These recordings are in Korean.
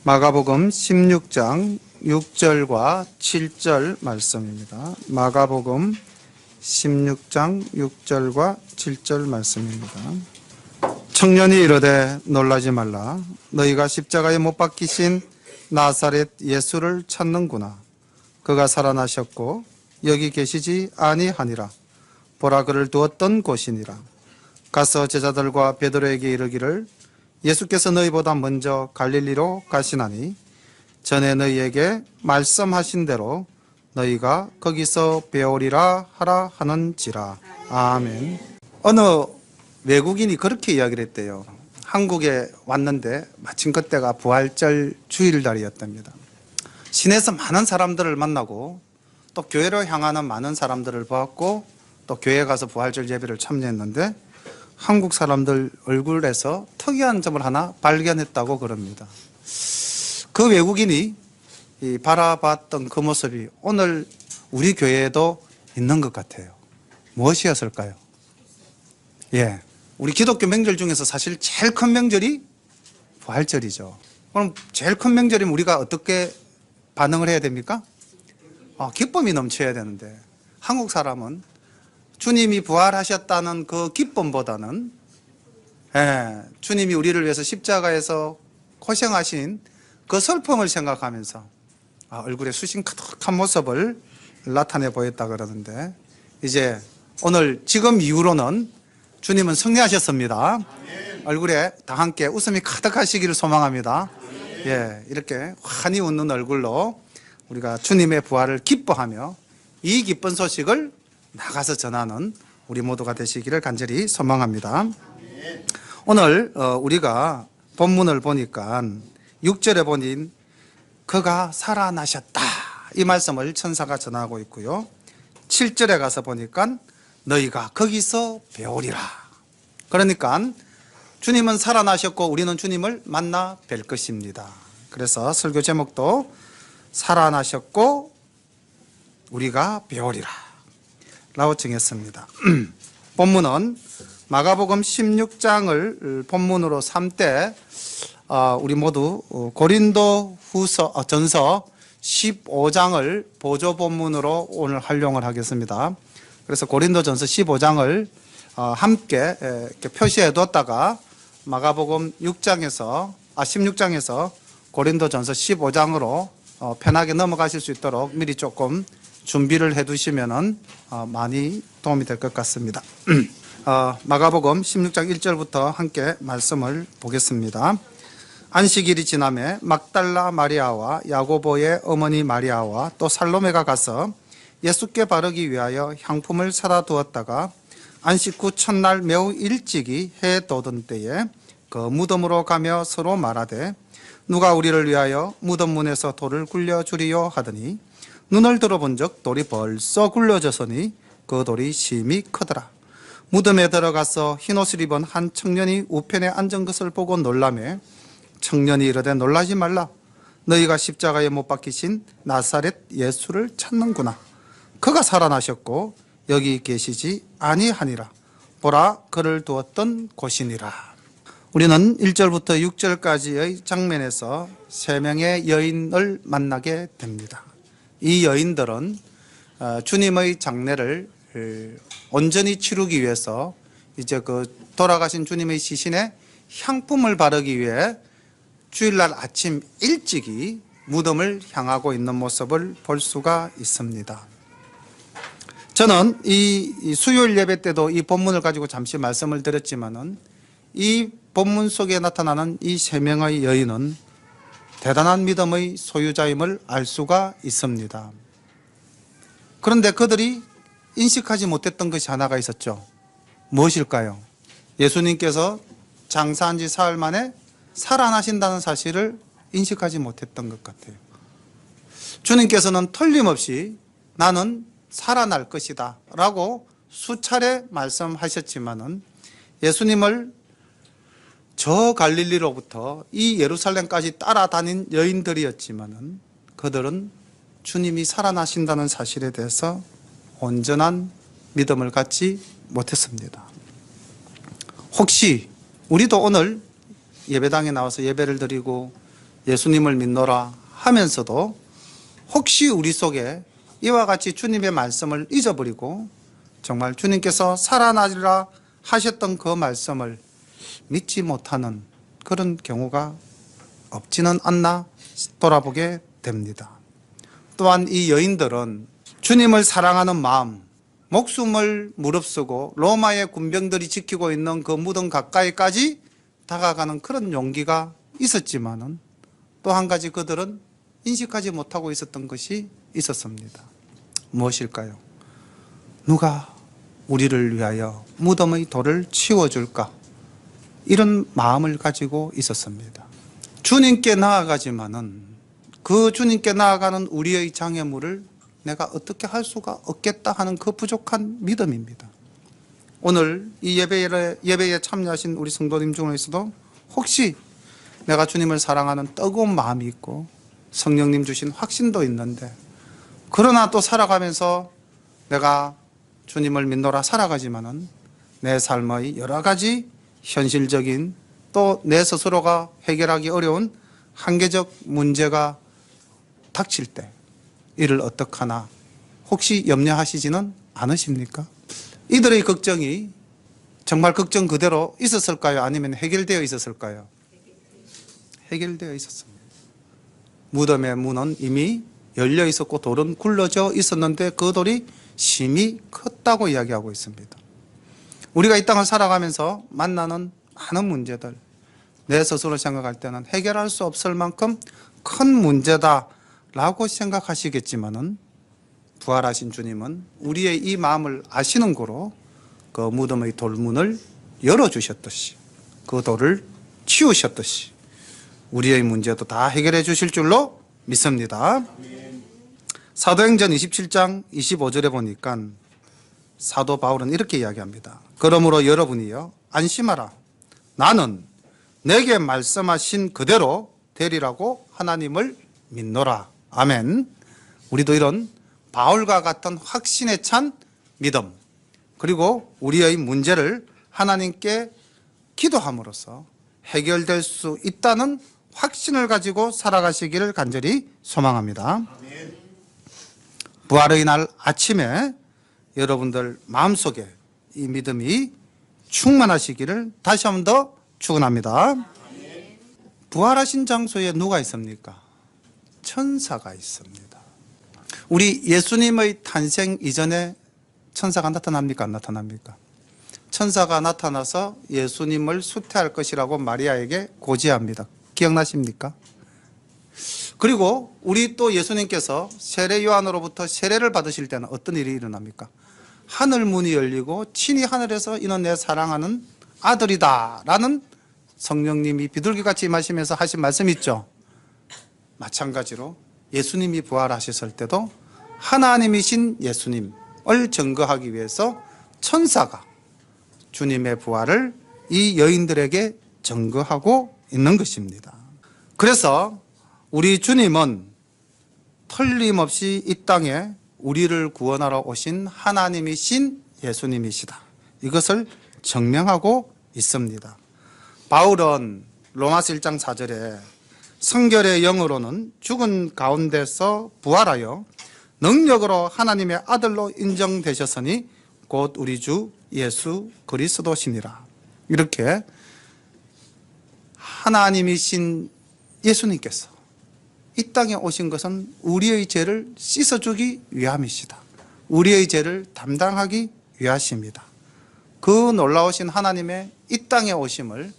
마가복음 16장 6절과 7절 말씀입니다. 마가복음 16장 6절과 7절 말씀입니다. 청년이 이르되 놀라지 말라. 너희가 십자가에 못 박히신 나사렛 예수를 찾는구나. 그가 살아나셨고 여기 계시지 아니하니라. 보라, 그를 두었던 곳이니라. 가서 제자들과 베드로에게 이르기를 예수께서 너희보다 먼저 갈릴리로 가시나니 전에 너희에게 말씀하신 대로 너희가 거기서 배우리라 하라 하는지라. 아멘. 어느 외국인이 그렇게 이야기를 했대요. 한국에 왔는데 마침 그때가 부활절 주일날이었답니다. 시내에서 많은 사람들을 만나고 또 교회로 향하는 많은 사람들을 보았고 또 교회에 가서 부활절 예배를 참여했는데 한국 사람들 얼굴에서 특이한 점을 하나 발견했다고 그럽니다. 그 외국인이 바라봤던 그 모습이 오늘 우리 교회에도 있는 것 같아요. 무엇이었을까요? 우리 기독교 명절 중에서 사실 제일 큰 명절이 부활절이죠. 그럼 제일 큰 명절이면 우리가 어떻게 반응을 해야 됩니까? 기쁨이 넘쳐야 되는데 한국 사람은 주님이 부활하셨다는 그 기쁨보다는 주님이 우리를 위해서 십자가에서 고생하신 그 슬픔을 생각하면서 얼굴에 수심 가득한 모습을 나타내 보였다 그러는데, 이제 오늘 지금 이후로는 주님은 승리하셨습니다. 얼굴에 다 함께 웃음이 가득하시기를 소망합니다. 이렇게 환히 웃는 얼굴로 우리가 주님의 부활을 기뻐하며 이 기쁜 소식을 나가서 전하는 우리 모두가 되시기를 간절히 소망합니다. 오늘 우리가 본문을 보니까 6절에 보니 그가 살아나셨다, 이 말씀을 천사가 전하고 있고요. 7절에 가서 보니까 너희가 거기서 배우리라. 그러니까 주님은 살아나셨고 우리는 주님을 만나 뵐 것입니다. 그래서 설교 제목도 살아나셨고 우리가 배우리라 라고 정했습니다. 본문은 마가복음 16장을 본문으로 삼되 우리 모두 고린도 전서 15장을 보조 본문으로 오늘 활용을 하겠습니다. 그래서 고린도 전서 15장을 함께 이렇게 표시해 뒀다가 마가복음 16장에서 고린도 전서 15장으로 편하게 넘어가실 수 있도록 미리 조금 준비를 해 두시면 많이 도움이 될 것 같습니다. 마가복음 16장 1절부터 함께 말씀을 보겠습니다. 안식일이 지나매 막달라 마리아와 야고보의 어머니 마리아와 또 살로메가 가서 예수께 바르기 위하여 향품을 사다 두었다가 안식 후 첫날 매우 일찍이 해 돋은 때에 그 무덤으로 가며 서로 말하되 누가 우리를 위하여 무덤 문에서 돌을 굴려주리요 하더니 눈을 들어본 적 돌이 벌써 굴려졌으니 그 돌이 심히 크더라. 무덤에 들어가서 흰옷을 입은 한 청년이 우편에 앉은 것을 보고 놀라매 청년이 이르되 놀라지 말라. 너희가 십자가에 못 박히신 나사렛 예수를 찾는구나. 그가 살아나셨고 여기 계시지 아니하니라. 보라, 그를 두었던 곳이니라. 우리는 1절부터 6절까지의 장면에서 세 명의 여인을 만나게 됩니다. 이 여인들은 주님의 장례를 온전히 치르기 위해서 이제 그 돌아가신 주님의 시신에 향품을 바르기 위해 주일날 아침 일찍이 무덤을 향하고 있는 모습을 볼 수가 있습니다. 저는 이 수요일 예배 때도 이 본문을 가지고 잠시 말씀을 드렸지만은 이 본문 속에 나타나는 이 세 명의 여인은 대단한 믿음의 소유자임을 알 수가 있습니다. 그런데 그들이 인식하지 못했던 것이 하나가 있었죠. 무엇일까요? 예수님께서 장사한 지 사흘 만에 살아나신다는 사실을 인식하지 못했던 것 같아요. 주님께서는 틀림없이 나는 살아날 것이다 라고 수차례 말씀하셨지만은 예수님을 저 갈릴리로부터 이 예루살렘까지 따라다닌 여인들이었지만은 그들은 주님이 살아나신다는 사실에 대해서 온전한 믿음을 갖지 못했습니다. 혹시 우리도 오늘 예배당에 나와서 예배를 드리고 예수님을 믿노라 하면서도 혹시 우리 속에 이와 같이 주님의 말씀을 잊어버리고 정말 주님께서 살아나리라 하셨던 그 말씀을 믿지 못하는 그런 경우가 없지는 않나 돌아보게 됩니다. 또한 이 여인들은 주님을 사랑하는 마음, 목숨을 무릅쓰고 로마의 군병들이 지키고 있는 그 무덤 가까이까지 다가가는 그런 용기가 있었지만은 또 한 가지 그들은 인식하지 못하고 있었던 것이 있었습니다. 무엇일까요? 누가 우리를 위하여 무덤의 돌을 치워줄까? 이런 마음을 가지고 있었습니다. 주님께 나아가지만은 그 주님께 나아가는 우리의 장애물을 내가 어떻게 할 수가 없겠다 하는 그 부족한 믿음입니다. 오늘 이 예배에 참여하신 우리 성도님 중에서도 혹시 내가 주님을 사랑하는 뜨거운 마음이 있고 성령님 주신 확신도 있는데 그러나 또 살아가면서 내가 주님을 믿노라 살아가지만은 내 삶의 여러 가지 현실적인 또 내 스스로가 해결하기 어려운 한계적 문제가 닥칠 때 이를 어떡하나 혹시 염려하시지는 않으십니까? 이들의 걱정이 정말 걱정 그대로 있었을까요? 아니면 해결되어 있었을까요? 해결되어 있었습니다. 무덤의 문은 이미 열려 있었고 돌은 굴러져 있었는데 그 돌이 심히 컸다고 이야기하고 있습니다. 우리가 이 땅을 살아가면서 만나는 많은 문제들, 내 스스로 생각할 때는 해결할 수 없을 만큼 큰 문제다라고 생각하시겠지만은 부활하신 주님은 우리의 이 마음을 아시는 고로 그 무덤의 돌문을 열어주셨듯이 그 돌을 치우셨듯이 우리의 문제도 다 해결해 주실 줄로 믿습니다. 사도행전 27장 25절에 보니까 사도 바울은 이렇게 이야기합니다. 그러므로 여러분이요 안심하라. 나는 내게 말씀하신 그대로 되리라고 하나님을 믿노라. 아멘. 우리도 이런 바울과 같은 확신에 찬 믿음 그리고 우리의 문제를 하나님께 기도함으로써 해결될 수 있다는 확신을 가지고 살아가시기를 간절히 소망합니다. 부활의 날 아침에 여러분들 마음속에 이 믿음이 충만하시기를 다시 한 번 더 축원합니다. 부활하신 장소에 누가 있습니까? 천사가 있습니다. 우리 예수님의 탄생 이전에 천사가 나타납니까? 안 나타납니까? 천사가 나타나서 예수님을 수태할 것이라고 마리아에게 고지합니다. 기억나십니까? 그리고 우리 또 예수님께서 세례 요한으로부터 세례를 받으실 때는 어떤 일이 일어납니까? 하늘 문이 열리고 친히 하늘에서 이는 내 사랑하는 아들이다 라는 성령님이 비둘기같이 임하시면서 하신 말씀이 있죠. 마찬가지로 예수님이 부활하셨을 때도 하나님이신 예수님을 증거하기 위해서 천사가 주님의 부활을 이 여인들에게 증거하고 있는 것입니다. 그래서 우리 주님은 틀림없이 이 땅에 우리를 구원하러 오신 하나님이신 예수님이시다. 이것을 증명하고 있습니다. 바울은 로마서 1장 4절에 성결의 영으로는 죽은 가운데서 부활하여 능력으로 하나님의 아들로 인정되셨으니 곧 우리 주 예수 그리스도시니라. 이렇게 하나님이신 예수님께서 이 땅에 오신 것은 우리의 죄를 씻어주기 위함이시다. 우리의 죄를 담당하기 위하십니다. 그 놀라우신 하나님의 이 땅에 오심을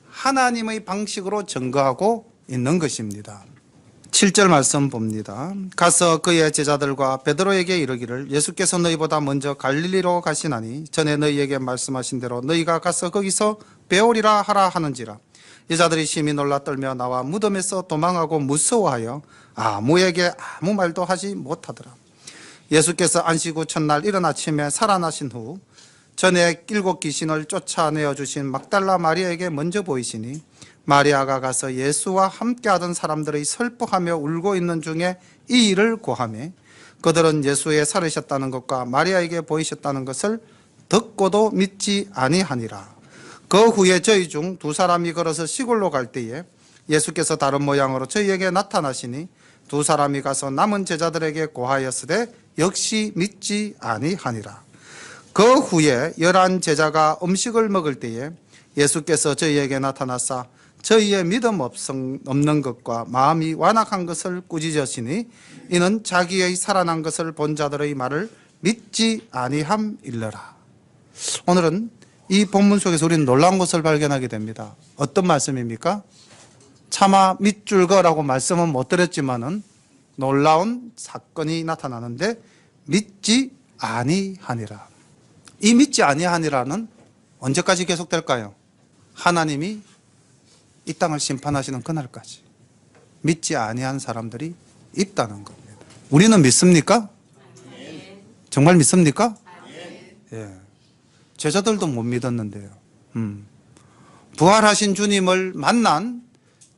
하나님의 방식으로 증거하고 있는 것입니다. 7절 말씀 봅니다. 가서 그의 제자들과 베드로에게 이르기를 예수께서 너희보다 먼저 갈릴리로 가시나니 전에 너희에게 말씀하신 대로 너희가 가서 거기서 배우리라 하라 하는지라. 여자들이 심히 놀라 떨며 나와 무덤에서 도망하고 무서워하여 아무에게 아무 말도 하지 못하더라. 예수께서 안식 후 첫날 이른 아침에 살아나신 후 전에 7 귀신을 쫓아내어 주신 막달라 마리아에게 먼저 보이시니 마리아가 가서 예수와 함께하던 사람들의 슬퍼하며 울고 있는 중에 이 일을 고하매 그들은 예수의 살으셨다는 것과 마리아에게 보이셨다는 것을 듣고도 믿지 아니하니라. 그 후에 저희 중 2 사람이 걸어서 시골로 갈 때에 예수께서 다른 모양으로 저희에게 나타나시니 두 사람이 가서 남은 제자들에게 고하였으되 역시 믿지 아니하니라. 그 후에 11 제자가 음식을 먹을 때에 예수께서 저희에게 나타나사 저희의 믿음 없는 것과 마음이 완악한 것을 꾸짖으시니 이는 자기의 살아난 것을 본 자들의 말을 믿지 아니함일러라. 오늘은 이 본문 속에서 우리는 놀라운 것을 발견하게 됩니다. 어떤 말씀입니까? 차마 밑줄 거라고 말씀은 못 드렸지만은 놀라운 사건이 나타나는데 믿지 아니하니라. 이 믿지 아니하니라는 언제까지 계속될까요? 하나님이 이 땅을 심판하시는 그날까지 믿지 아니한 사람들이 있다는 겁니다. 우리는 믿습니까? 정말 믿습니까? 예. 제자들도 못 믿었는데요. 부활하신 주님을 만난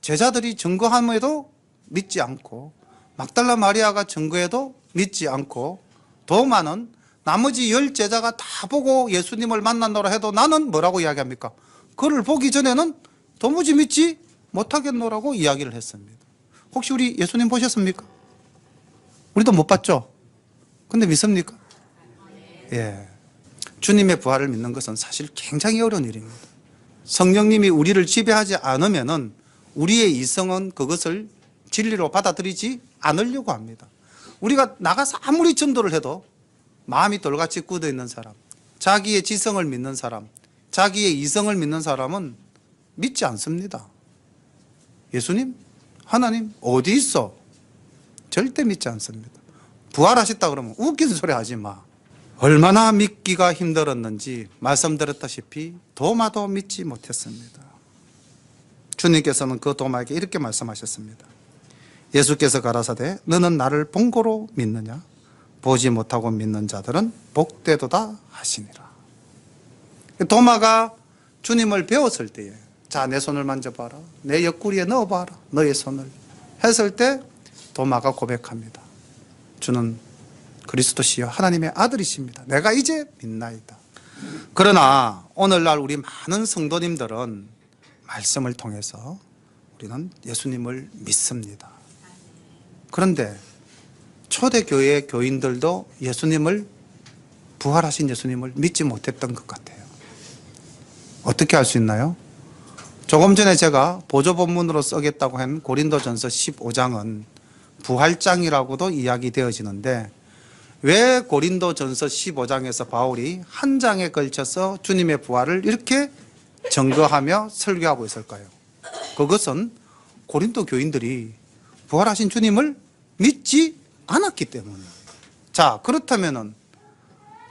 제자들이 증거함에도 믿지 않고, 막달라 마리아가 증거해도 믿지 않고, 도마는 나머지 10 제자가 다 보고 예수님을 만난다고 해도 나는 뭐라고 이야기합니까? 그를 보기 전에는 도무지 믿지 못하겠노라고 이야기를 했습니다. 혹시 우리 예수님 보셨습니까? 우리도 못 봤죠? 근데 믿습니까? 예. 주님의 부활을 믿는 것은 사실 굉장히 어려운 일입니다. 성령님이 우리를 지배하지 않으면은 우리의 이성은 그것을 진리로 받아들이지 않으려고 합니다. 우리가 나가서 아무리 전도를 해도 마음이 돌같이 굳어 있는 사람, 자기의 지성을 믿는 사람, 자기의 이성을 믿는 사람은 믿지 않습니다. 예수님? 하나님? 어디 있어? 절대 믿지 않습니다. 부활하셨다 그러면 웃기는 소리 하지 마. 얼마나 믿기가 힘들었는지 말씀드렸다시피 도마도 믿지 못했습니다. 주님께서는 그 도마에게 이렇게 말씀하셨습니다. 예수께서 가라사대 너는 나를 본고로 믿느냐? 보지 못하고 믿는 자들은 복되도다 하시니라. 도마가 주님을 배웠을 때에 자, 내 손을 만져봐라, 내 옆구리에 넣어봐라, 너의 손을 했을 때 도마가 고백합니다. 주는 그리스도시여 하나님의 아들이십니다. 내가 이제 믿나이다. 그러나 오늘날 우리 많은 성도님들은 말씀을 통해서 우리는 예수님을 믿습니다. 그런데 초대교회 교인들도 예수님을, 부활하신 예수님을 믿지 못했던 것 같아요. 어떻게 할 수 있나요? 조금 전에 제가 보조본문으로 쓰겠다고 한 고린도전서 15장은 부활장이라고도 이야기되어지는데 왜 고린도전서 15장에서 바울이 한 장에 걸쳐서 주님의 부활을 이렇게 증거하며 설교하고 있을까요? 그것은 고린도 교인들이 부활하신 주님을 믿지 않았기 때문이에요. 자, 그렇다면은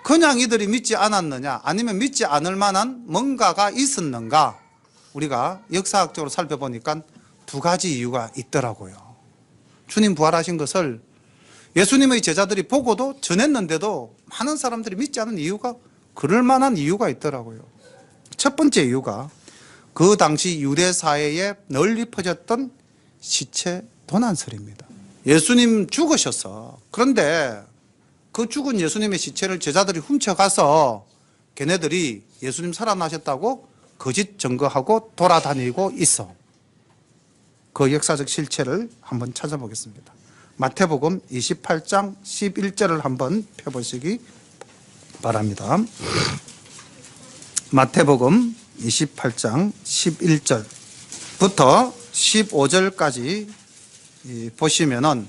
그냥 이들이 믿지 않았느냐 아니면 믿지 않을 만한 뭔가가 있었는가? 우리가 역사학적으로 살펴보니까 두 가지 이유가 있더라고요. 주님 부활하신 것을 예수님의 제자들이 보고도 전했는데도 많은 사람들이 믿지 않은 이유가, 그럴 만한 이유가 있더라고요. 첫 번째 이유가 그 당시 유대 사회에 널리 퍼졌던 시체 도난설입니다. 예수님 죽으셨어. 그런데 그 죽은 예수님의 시체를 제자들이 훔쳐가서 걔네들이 예수님 살아나셨다고 거짓 증거하고 돌아다니고 있어. 그 역사적 실체를 한번 찾아보겠습니다. 마태복음 28장 11절을 한번 펴보시기 바랍니다. 마태복음 28장 11절부터 15절까지 보시면은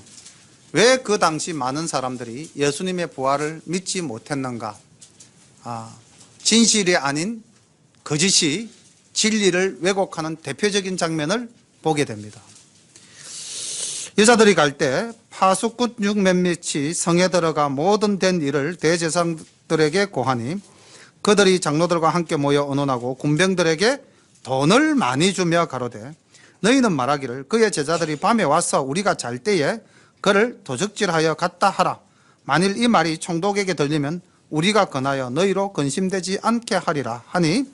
왜 그 당시 많은 사람들이 예수님의 부활을 믿지 못했는가? 진실이 아닌 거짓이 진리를 왜곡하는 대표적인 장면을 보게 됩니다. 여자들이 갈 때 파수꾼 중 몇몇이 성에 들어가 모든 된 일을 대제사장들에게 고하니 그들이 장로들과 함께 모여 의논하고 군병들에게 돈을 많이 주며 가로되 너희는 말하기를 그의 제자들이 밤에 와서 우리가 잘 때에 그를 도적질하여 갔다 하라. 만일 이 말이 총독에게 들리면 우리가 권하여 너희로 근심되지 않게 하리라 하니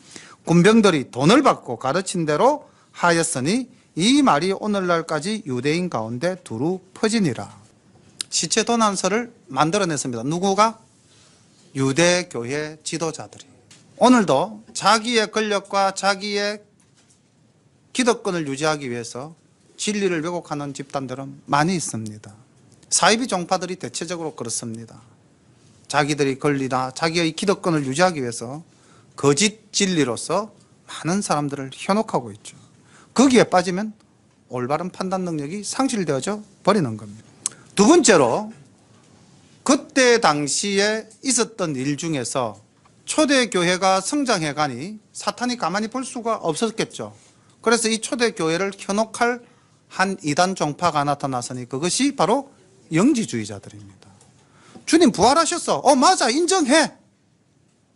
군병들이 돈을 받고 가르친 대로 하였으니 이 말이 오늘날까지 유대인 가운데 두루 퍼지니라. 시체 도난설을 만들어냈습니다. 누구가? 유대교회 지도자들이. 오늘도 자기의 권력과 자기의 기득권을 유지하기 위해서 진리를 왜곡하는 집단들은 많이 있습니다. 사이비 종파들이 대체적으로 그렇습니다. 자기들이 권리나 자기의 기득권을 유지하기 위해서 거짓 진리로서 많은 사람들을 현혹하고 있죠. 거기에 빠지면 올바른 판단 능력이 상실되어져 버리는 겁니다. 두 번째로, 그때 당시에 있었던 일 중에서 초대교회가 성장해가니 사탄이 가만히 볼 수가 없었겠죠. 그래서 이 초대교회를 현혹할 한 이단 종파가 나타나서니 그것이 바로 영지주의자들입니다. 주님 부활하셨어. 맞아, 인정해.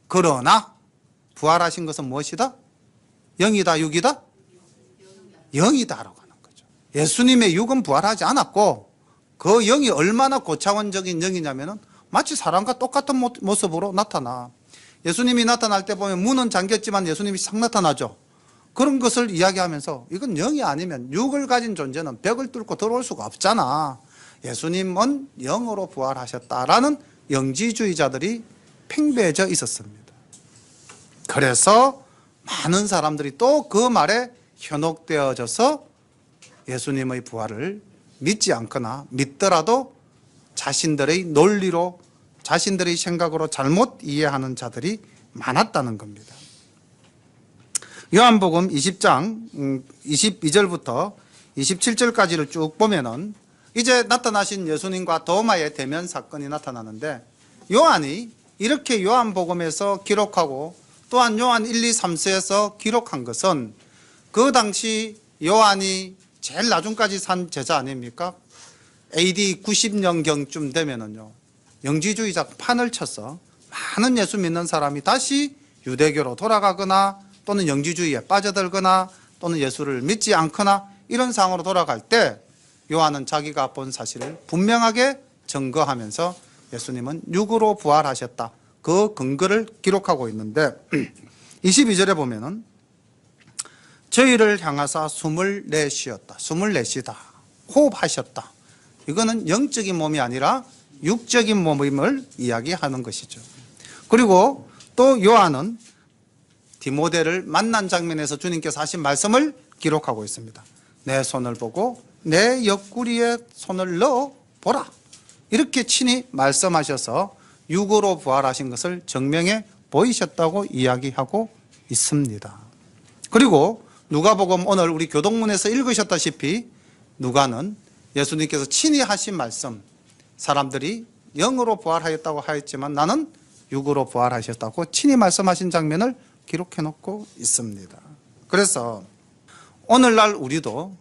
그러나 부활하신 것은 무엇이다? 영이다, 육이다? 영이다라고 하는 거죠. 예수님의 육은 부활하지 않았고 그 영이 얼마나 고차원적인 영이냐면은 마치 사람과 똑같은 모습으로 나타나. 예수님이 나타날 때 보면 문은 잠겼지만 예수님이 싹 나타나죠. 그런 것을 이야기하면서 이건 영이 아니면 육을 가진 존재는 벽을 뚫고 들어올 수가 없잖아. 예수님은 영으로 부활하셨다라는 영지주의자들이 팽배해져 있었습니다. 그래서 많은 사람들이 또 그 말에 현혹되어져서 예수님의 부활을 믿지 않거나 믿더라도 자신들의 논리로, 자신들의 생각으로 잘못 이해하는 자들이 많았다는 겁니다. 요한복음 20장 22절부터 27절까지를 쭉 보면은 이제 나타나신 예수님과 도마의 대면 사건이 나타나는데, 요한이 이렇게 요한복음에서 기록하고 또한 요한 1, 2, 3서에서 기록한 것은 그 당시 요한이 제일 나중까지 산 제자 아닙니까? AD 90년경쯤 되면은요, 영지주의자 판을 쳐서 많은 예수 믿는 사람이 다시 유대교로 돌아가거나 또는 영지주의에 빠져들거나 또는 예수를 믿지 않거나 이런 상황으로 돌아갈 때 요한은 자기가 본 사실을 분명하게 증거하면서 예수님은 육으로 부활하셨다, 그 근거를 기록하고 있는데 22절에 보면은 저희를 향하사 숨을 내쉬었다, 숨을 내쉬다, 호흡하셨다. 이거는 영적인 몸이 아니라 육적인 몸임을 이야기하는 것이죠. 그리고 또 요한은 디모데를 만난 장면에서 주님께서 하신 말씀을 기록하고 있습니다. 내 손을 보고 내 옆구리에 손을 넣어 보라, 이렇게 친히 말씀하셔서 육으로 부활하신 것을 증명해 보이셨다고 이야기하고 있습니다. 그리고 누가복음 오늘 우리 교동문에서 읽으셨다시피 누가는 예수님께서 친히 하신 말씀, 사람들이 영으로 부활하였다고 하였지만 나는 육으로 부활하셨다고 친히 말씀하신 장면을 기록해 놓고 있습니다. 그래서 오늘날 우리도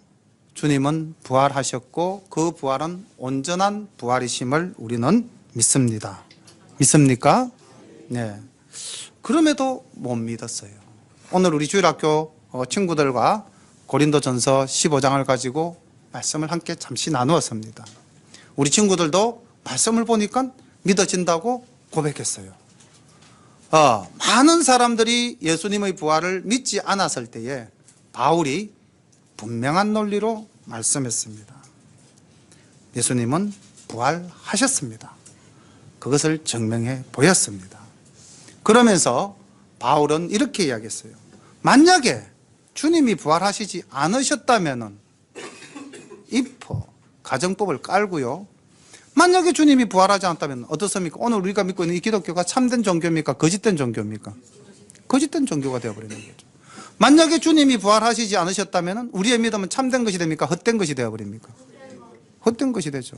주님은 부활하셨고 그 부활은 온전한 부활이심을 우리는 믿습니다. 믿습니까? 네. 그럼에도 못 믿었어요. 오늘 우리 주일학교 친구들과 고린도전서 15장을 가지고 말씀을 함께 잠시 나누었습니다. 우리 친구들도 말씀을 보니까 믿어진다고 고백했어요. 많은 사람들이 예수님의 부활을 믿지 않았을 때에 바울이 분명한 논리로 말씀했습니다. 예수님은 부활하셨습니다. 그것을 증명해 보였습니다. 그러면서 바울은 이렇게 이야기했어요. 만약에 주님이 부활하시지 않으셨다면은 입포 가정법을 깔고요, 만약에 주님이 부활하지 않았다면 어떻습니까? 오늘 우리가 믿고 있는 이 기독교가 참된 종교입니까? 거짓된 종교입니까? 거짓된 종교가 되어버리는 거죠. 만약에 주님이 부활하시지 않으셨다면 우리의 믿음은 참된 것이 됩니까? 헛된 것이 되어버립니까? 헛된 것이 되죠.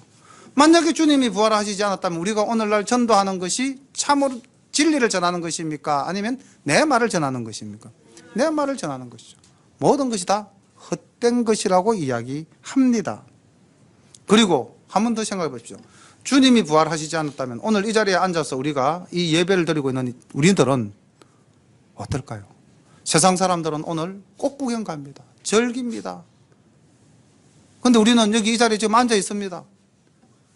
만약에 주님이 부활하시지 않았다면 우리가 오늘날 전도하는 것이 참으로 진리를 전하는 것입니까? 아니면 내 말을 전하는 것입니까? 내 말을 전하는 것이죠. 모든 것이 다 헛된 것이라고 이야기합니다. 그리고 한 번 더 생각해 보십시오. 주님이 부활하시지 않았다면 오늘 이 자리에 앉아서 우리가 이 예배를 드리고 있는 우리들은 어떨까요? 세상 사람들은 오늘 꽃구경 갑니다. 절깁니다. 그런데 우리는 여기 이 자리에 지금 앉아 있습니다.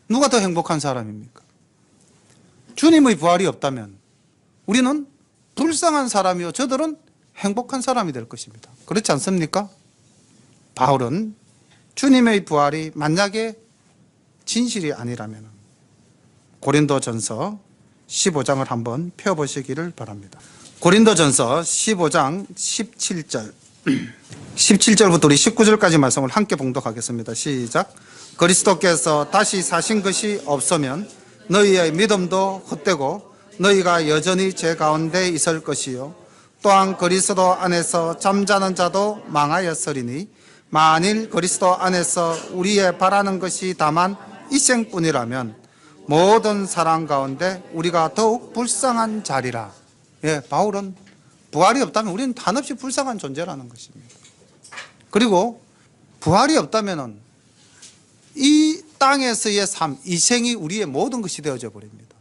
누가 더 행복한 사람입니까? 주님의 부활이 없다면 우리는 불쌍한 사람이요, 저들은 행복한 사람이 될 것입니다. 그렇지 않습니까? 바울은 주님의 부활이 만약에 진실이 아니라면 고린도전서 15장을 한번 펴보시기를 바랍니다. 고린도전서 15장 17절 17절부터 우리 19절까지 말씀을 함께 봉독하겠습니다. 시작. 그리스도께서 다시 사신 것이 없으면 너희의 믿음도 헛되고 너희가 여전히 제 가운데 있을 것이요 또한 그리스도 안에서 잠자는 자도 망하였으리니 만일 그리스도 안에서 우리의 바라는 것이 다만 이 생뿐이라면 모든 사람 가운데 우리가 더욱 불쌍한 자리라. 예, 바울은 부활이 없다면 우리는 한없이 불쌍한 존재라는 것입니다. 그리고 부활이 없다면 이 땅에서의 삶, 이 생이 우리의 모든 것이 되어져 버립니다.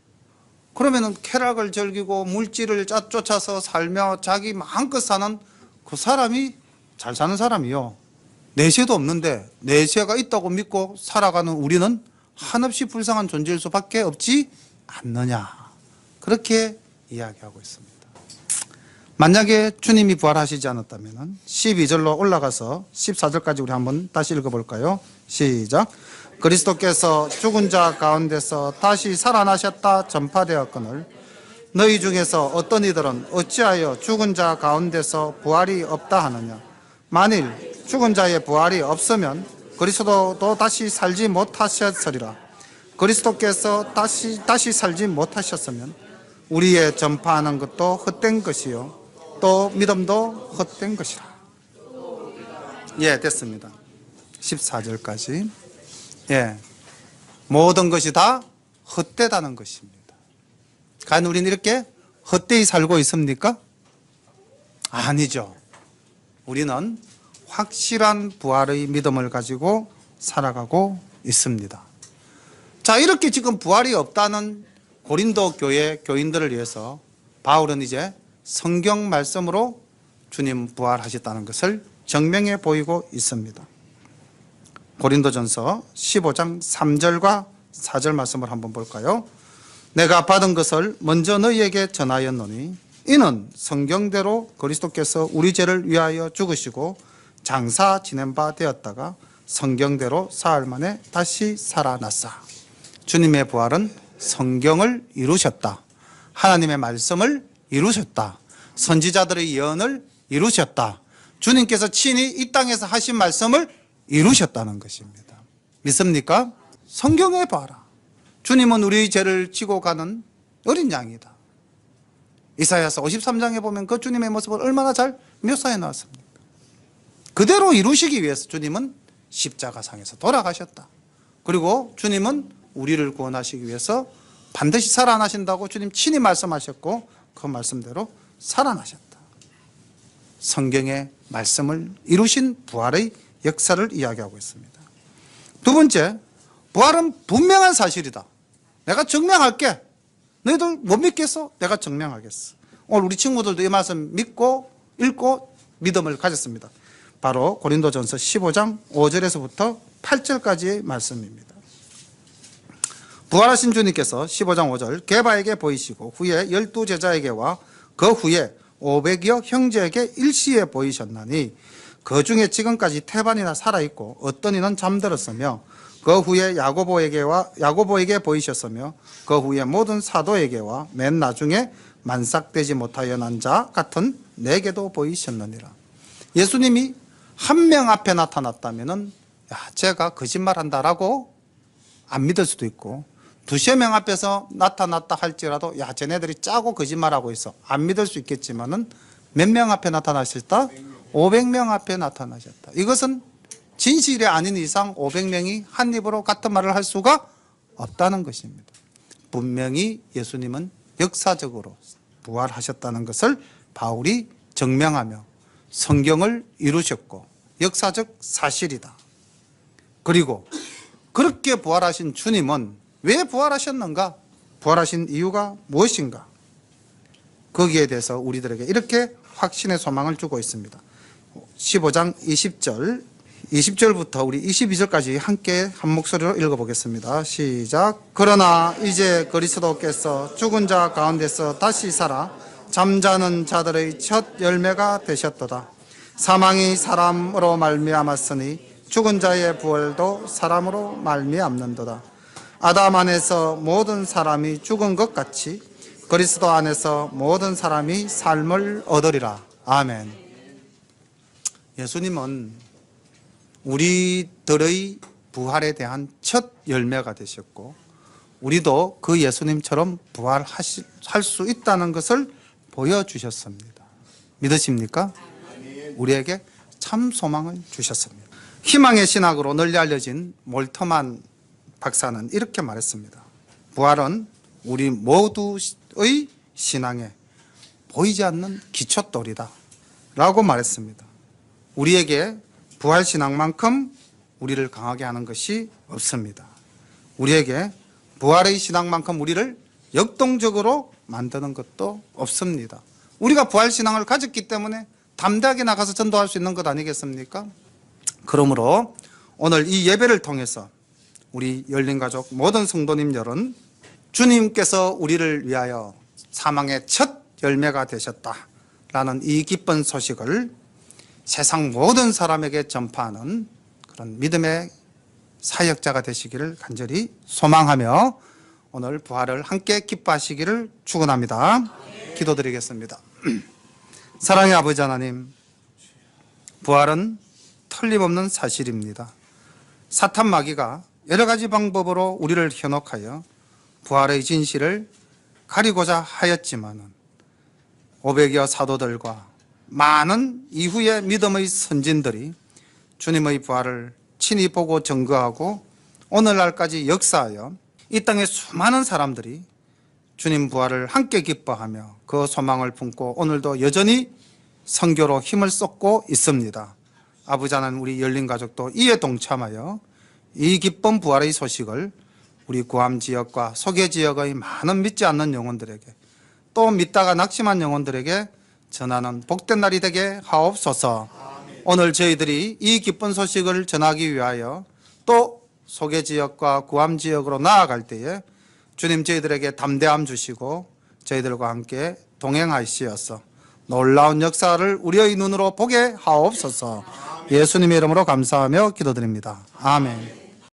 그러면 쾌락을 즐기고 물질을 쫓아서 살며 자기 마음껏 사는 그 사람이 잘 사는 사람이요. 내세도 없는데 내세가 있다고 믿고 살아가는 우리는 한없이 불쌍한 존재일 수밖에 없지 않느냐. 그렇게 이야기하고 있습니다. 만약에 주님이 부활하시지 않았다면 12절로 올라가서 14절까지 우리 한번 다시 읽어볼까요? 시작. 그리스도께서 죽은 자 가운데서 다시 살아나셨다 전파되었거늘 너희 중에서 어떤 이들은 어찌하여 죽은 자 가운데서 부활이 없다 하느냐. 만일 죽은 자의 부활이 없으면 그리스도도 다시 살지 못하셨으리라. 그리스도께서 다시 살지 못하셨으면 우리의 전파하는 것도 헛된 것이요 또 믿음도 헛된 것이라. 예, 됐습니다. 14절까지. 예, 모든 것이 다 헛되다는 것입니다. 과연 우리는 이렇게 헛되이 살고 있습니까? 아니죠. 우리는 확실한 부활의 믿음을 가지고 살아가고 있습니다. 자, 이렇게 지금 부활이 없다는 고린도 교회 교인들을 위해서 바울은 이제 성경 말씀으로 주님 부활하셨다는 것을 증명해 보이고 있습니다. 고린도전서 15장 3절과 4절 말씀을 한번 볼까요? 내가 받은 것을 먼저 너희에게 전하였노니 이는 성경대로 그리스도께서 우리 죄를 위하여 죽으시고 장사 지낸 바 되었다가 성경대로 사흘 만에 다시 살아났사. 주님의 부활은 성경을 이루셨다. 하나님의 말씀을 이루셨다. 선지자들의 예언을 이루셨다. 주님께서 친히 이 땅에서 하신 말씀을 이루셨다는 것입니다. 믿습니까? 성경에 봐라. 주님은 우리의 죄를 지고 가는 어린 양이다. 이사야서 53장에 보면 그 주님의 모습을 얼마나 잘 묘사해 놨습니까? 그대로 이루시기 위해서 주님은 십자가상에서 돌아가셨다. 그리고 주님은 우리를 구원하시기 위해서 반드시 살아나신다고 주님 친히 말씀하셨고 그 말씀대로 살아나셨다. 성경의 말씀을 이루신 부활의 역사를 이야기하고 있습니다. 두 번째, 부활은 분명한 사실이다. 내가 증명할게. 너희들 못 믿겠어? 내가 증명하겠어. 오늘 우리 친구들도 이 말씀 믿고 읽고 믿음을 가졌습니다. 바로 고린도전서 15장 5절에서부터 8절까지의 말씀입니다. 부활하신 주님께서 15장 5절 게바에게 보이시고 후에 12제자에게와 그 후에 500여 형제에게 일시에 보이셨나니 그 중에 지금까지 태반이나 살아있고 어떤 이는 잠들었으며 그 후에 야고보에게 보이셨으며 그 후에 모든 사도에게와 맨 나중에 만삭되지 못하여 난 자 같은 내게도 보이셨느니라. 예수님이 한 명 앞에 나타났다면은 제가 거짓말한다라고 안 믿을 수도 있고 두세 명 앞에서 나타났다 할지라도 쟤네들이 짜고 거짓말하고 있어 안 믿을 수 있겠지만은 몇 명 앞에 나타나셨다? 500명 앞에 나타나셨다. 이것은 진실이 아닌 이상 500명이 한 입으로 같은 말을 할 수가 없다는 것입니다. 분명히 예수님은 역사적으로 부활하셨다는 것을 바울이 증명하며 성경을 이루셨고 역사적 사실이다. 그리고 그렇게 부활하신 주님은 왜 부활하셨는가? 부활하신 이유가 무엇인가? 거기에 대해서 우리들에게 이렇게 확신의 소망을 주고 있습니다. 15장 20절부터 우리 22절까지 함께 한 목소리로 읽어보겠습니다. 시작. 그러나 이제 그리스도께서 죽은 자 가운데서 다시 살아 잠자는 자들의 첫 열매가 되셨도다. 사망이 사람으로 말미암았으니 죽은 자의 부활도 사람으로 말미암는도다. 아담 안에서 모든 사람이 죽은 것 같이 그리스도 안에서 모든 사람이 삶을 얻으리라. 아멘. 예수님은 우리들의 부활에 대한 첫 열매가 되셨고 우리도 그 예수님처럼 부활할 수 있다는 것을 보여주셨습니다. 믿으십니까? 우리에게 참 소망을 주셨습니다. 희망의 신학으로 널리 알려진 몰터만 박사는 이렇게 말했습니다. 부활은 우리 모두의 신앙에 보이지 않는 기초돌이다 라고 말했습니다. 우리에게 부활신앙만큼 우리를 강하게 하는 것이 없습니다. 우리에게 부활의 신앙만큼 우리를 역동적으로 만드는 것도 없습니다. 우리가 부활신앙을 가졌기 때문에 담대하게 나가서 전도할 수 있는 것 아니겠습니까? 그러므로 오늘 이 예배를 통해서 우리 열린가족 모든 성도님들은 주님께서 우리를 위하여 사망의 첫 열매가 되셨다라는 이 기쁜 소식을 세상 모든 사람에게 전파하는 그런 믿음의 사역자가 되시기를 간절히 소망하며 오늘 부활을 함께 기뻐하시기를 축원합니다. 기도드리겠습니다. 사랑의 아버지 하나님, 부활은 틀림없는 사실입니다. 사탄 마귀가 여러 가지 방법으로 우리를 현혹하여 부활의 진실을 가리고자 하였지만은 500여 사도들과 많은 이후의 믿음의 선진들이 주님의 부활을 친히 보고 증거하고 오늘날까지 역사하여 이 땅의 수많은 사람들이 주님 부활을 함께 기뻐하며 그 소망을 품고 오늘도 여전히 선교로 힘을 쏟고 있습니다. 아버지 하나님, 우리 열린 가족도 이에 동참하여 이 기쁜 부활의 소식을 우리 구암 지역과 소개 지역의 많은 믿지 않는 영혼들에게 또 믿다가 낙심한 영혼들에게 전하는 복된 날이 되게 하옵소서. 오늘 저희들이 이 기쁜 소식을 전하기 위하여 또 소개 지역과 구암 지역으로 나아갈 때에 주님 저희들에게 담대함 주시고 저희들과 함께 동행하시어서 놀라운 역사를 우리의 눈으로 보게 하옵소서. 예수님의 이름으로 감사하며 기도드립니다. 아멘.